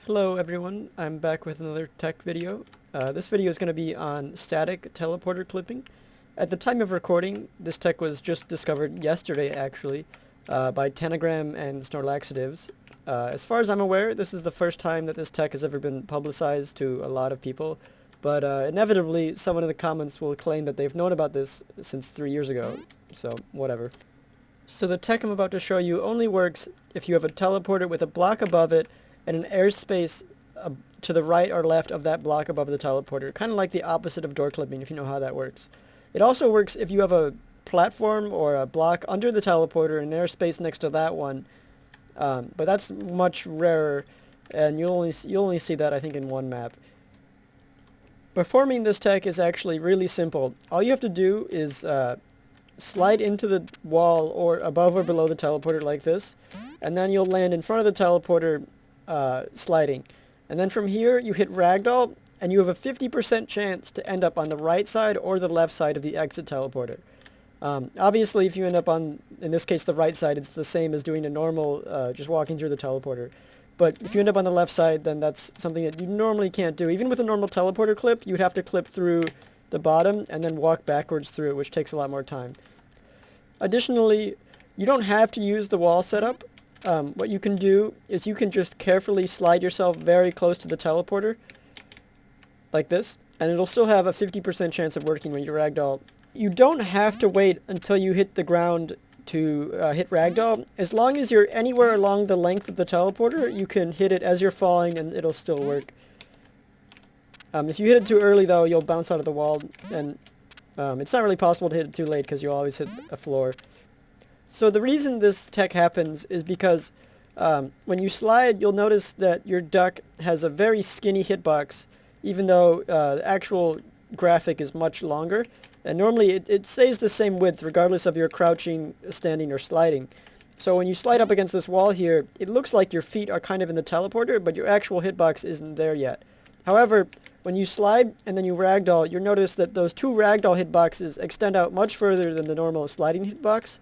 Hello everyone, I'm back with another tech video. This video is going to be on static teleporter clipping. At the time of recording, this tech was just discovered yesterday actually by Tanagram and Snorlaxatives. As far as I'm aware, this is the first time that this tech has ever been publicized to a lot of people, but inevitably someone in the comments will claim that they've known about this since 3 years ago, so whatever. So the tech I'm about to show you only works if you have a teleporter with a block above it and an airspace to the right or left of that block above the teleporter, kind of like the opposite of door clipping, if you know how that works. It also works if you have a platform or a block under the teleporter and an airspace next to that one, but that's much rarer, and you'll only see that I think in one map. Performing this tech is actually really simple. All you have to do is slide into the wall or above or below the teleporter like this, and then you'll land in front of the teleporter sliding. And then from here you hit ragdoll and you have a 50% chance to end up on the right side or the left side of the exit teleporter. Obviously if you end up on, in this case, the right side, it's the same as doing a normal, just walking through the teleporter. But if you end up on the left side, then that's something that you normally can't do. Even with a normal teleporter clip, you'd have to clip through the bottom and then walk backwards through it, which takes a lot more time. Additionally, you don't have to use the wall setup. What you can do is you can just carefully slide yourself very close to the teleporter, like this, and it'll still have a 50% chance of working when you ragdoll. You don't have to wait until you hit the ground to hit ragdoll. As long as you're anywhere along the length of the teleporter, you can hit it as you're falling and it'll still work. If you hit it too early though, you'll bounce out of the wall, and it's not really possible to hit it too late because you'll always hit a floor. So the reason this tech happens is because when you slide, you'll notice that your duck has a very skinny hitbox, even though the actual graphic is much longer. And normally it stays the same width regardless of your crouching, standing, or sliding. So when you slide up against this wall here, it looks like your feet are kind of in the teleporter, but your actual hitbox isn't there yet. However, when you slide and then you ragdoll, you'll notice that those two ragdoll hitboxes extend out much further than the normal sliding hitbox.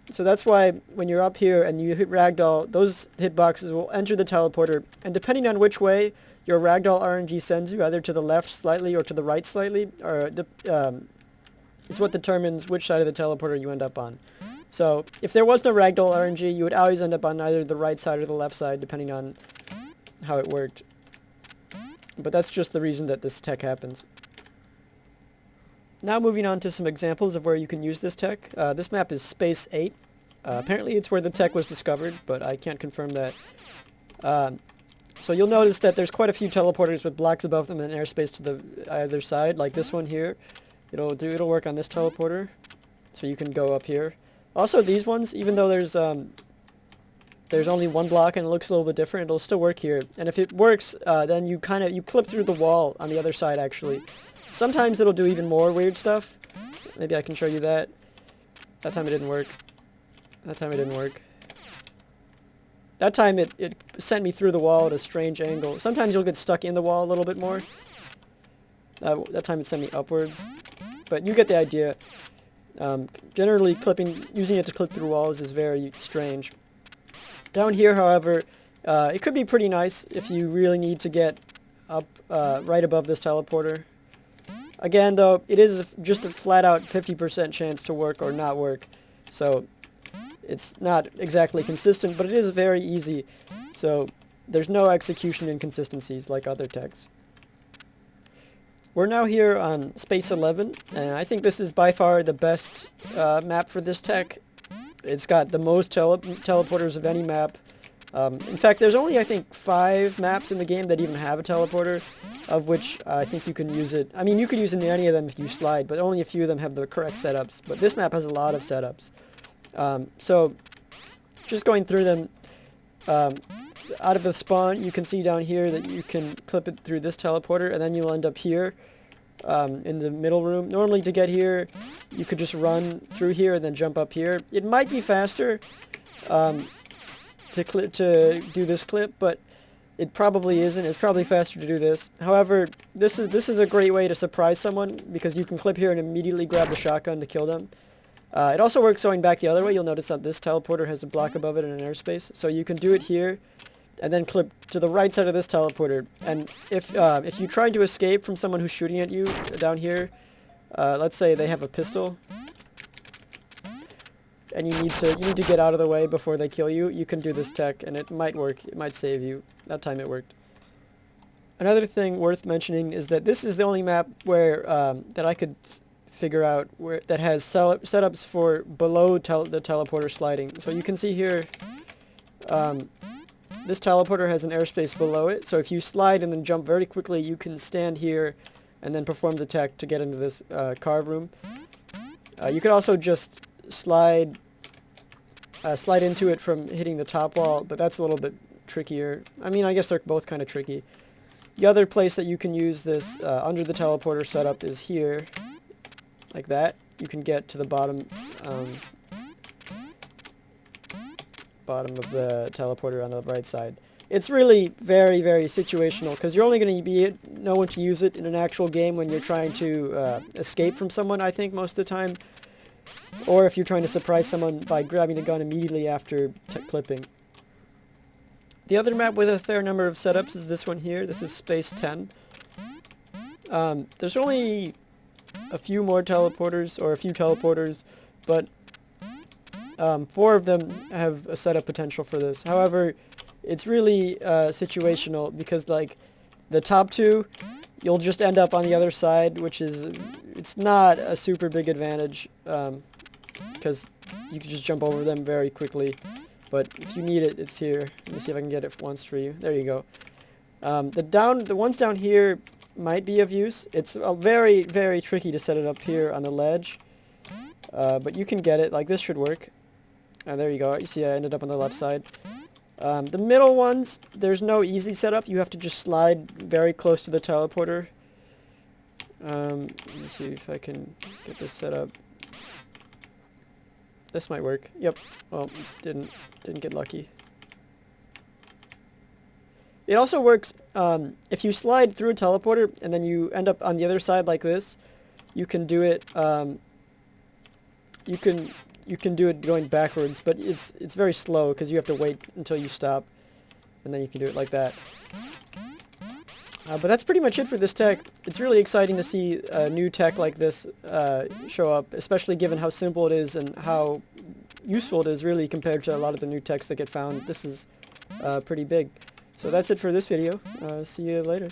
So that's why when you're up here and you hit ragdoll, those hitboxes will enter the teleporter, and depending on which way your ragdoll RNG sends you, either to the left slightly or to the right slightly, it's what determines which side of the teleporter you end up on. So if there was no ragdoll RNG, you would always end up on either the right side or the left side, depending on how it worked. But that's just the reason that this tech happens. Now moving on to some examples of where you can use this tech. This map is Space 8. Apparently it's where the tech was discovered, but I can't confirm that. So you'll notice that there's quite a few teleporters with blocks above them and airspace to the either side, like this one here. It'll work on this teleporter, so you can go up here. Also these ones, even though there's only one block and it looks a little bit different, it'll still work here. And if it works, then you clip through the wall on the other side actually. Sometimes it'll do even more weird stuff. Maybe I can show you that. That time it didn't work. That time it didn't work. That time it sent me through the wall at a strange angle. Sometimes you'll get stuck in the wall a little bit more. That time it sent me upwards. But you get the idea. Generally using it to clip through walls is very strange. Down here, however, it could be pretty nice if you really need to get up right above this teleporter. Again, though, it is just a flat-out 50% chance to work or not work, so it's not exactly consistent, but it is very easy, so there's no execution inconsistencies like other techs. We're now here on Space 11, and I think this is by far the best map for this tech. It's got the most teleporters of any map. In fact, there's only, I think, 5 maps in the game that even have a teleporter, of which I think you can use it. I mean, you could use it in any of them if you slide, but only a few of them have the correct setups. But this map has a lot of setups. So, just going through them, out of the spawn, you can see down here that you can clip it through this teleporter, and then you'll end up here in the middle room. Normally, to get here, you could just run through here and then jump up here. It might be faster to do this clip, but it probably isn't. It's probably faster to do this. However, this is a great way to surprise someone because you can clip here and immediately grab the shotgun to kill them. It also works going back the other way. You'll notice that this teleporter has a block above it and an airspace, so you can do it here and then clip to the right side of this teleporter. And if you try to escape from someone who's shooting at you down here, let's say they have a pistol, and you need to get out of the way before they kill you, you can do this tech, and it might work. It might save you. That time it worked. Another thing worth mentioning is that this is the only map where that I could figure out where that has setups for below the teleporter sliding. So you can see here, this teleporter has an airspace below it. So if you slide and then jump very quickly, you can stand here and then perform the tech to get into this carve room. You could also just slide into it from hitting the top wall, but that's a little bit trickier. I mean, I guess they're both kind of tricky. The other place that you can use this under the teleporter setup is here, like that. You can get to the bottom of the teleporter on the right side. It's really very, very situational, because you're only going to know when to use it in an actual game when you're trying to escape from someone, I think, most of the time. Or if you're trying to surprise someone by grabbing a gun immediately after clipping. The other map with a fair number of setups is this one here. This is Space 10. There's only a few more teleporters, or a few teleporters, but 4 of them have a setup potential for this. However, it's really situational, because like the top 2, you'll just end up on the other side, which is, it's not a super big advantage, because you can just jump over them very quickly. But if you need it, it's here. Let me see if I can get it once for you. There you go. The ones down here might be of use. It's very, very tricky to set it up here on the ledge. But you can get it. Like, this should work. There you go. You see I ended up on the left side. The middle ones, there's no easy setup. You have to just slide very close to the teleporter. Let me see if I can get this set up. This might work. Yep. Well, didn't get lucky. It also works if you slide through a teleporter and then you end up on the other side like this. You can do it. You can do it going backwards, but it's very slow because you have to wait until you stop, and then you can do it like that. But that's pretty much it for this tech. It's really exciting to see new tech like this show up, especially given how simple it is and how useful it is really compared to a lot of the new techs that get found. This is pretty big. So that's it for this video. See you later.